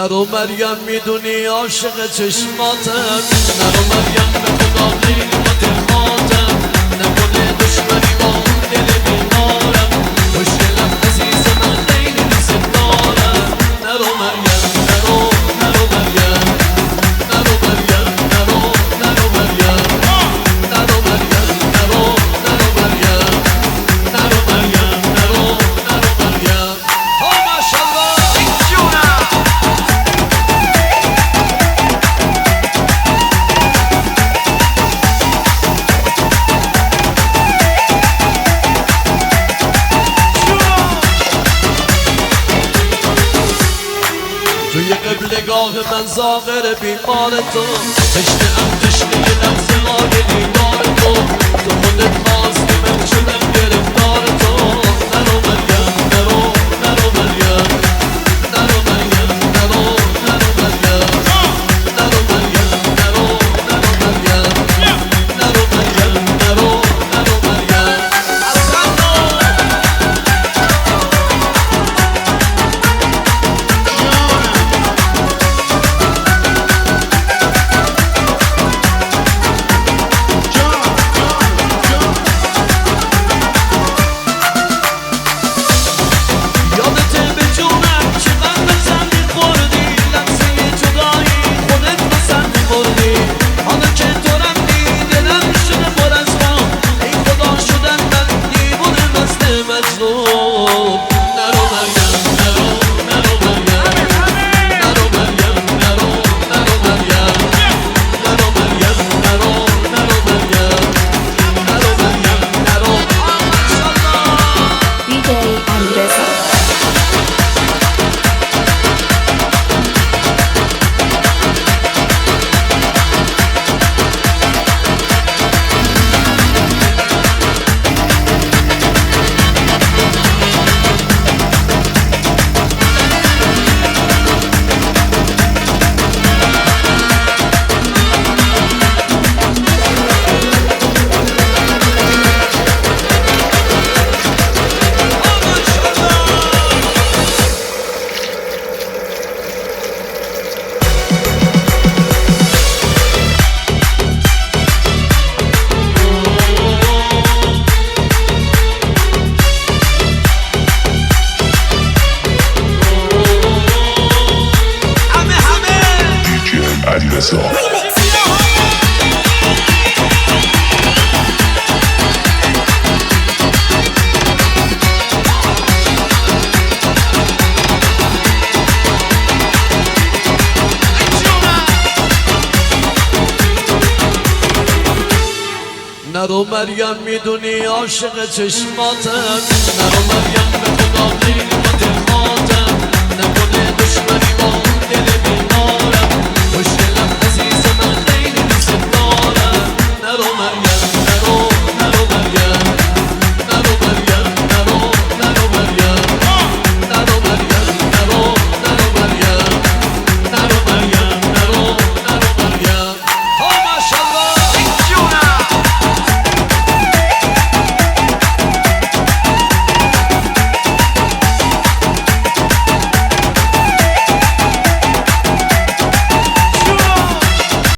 نرو مریم میدونی عاشق چشماتم، نرو مریم به خدا خیلی خاطراتم، نکنه دشمنی با اون دل بیمارم، خوشگلم عزیز من خیلی دوست دارم. نرو مریم نرو نرو مریم نرو مریم نرو نرو مریم نرو مریم نرو نرو مریم نرو مریم نرو نرو مریم. ها ماشاءالله توی قبلگاه من زاغر بیمار تو، تشنه‌ام تشنه یه لحظه های دیدار تو، تو خودت خواستی من شدم گرفتار تو. نرو مریم نرو نرو مریم نرو مریم نرو نرو مریم نرو مریم نرو نرو مریم نرو مریم نرو نرو مریم. نرو مریم میدونی عاشق چشماتم، نرو مریم به خدا خیلی خاطر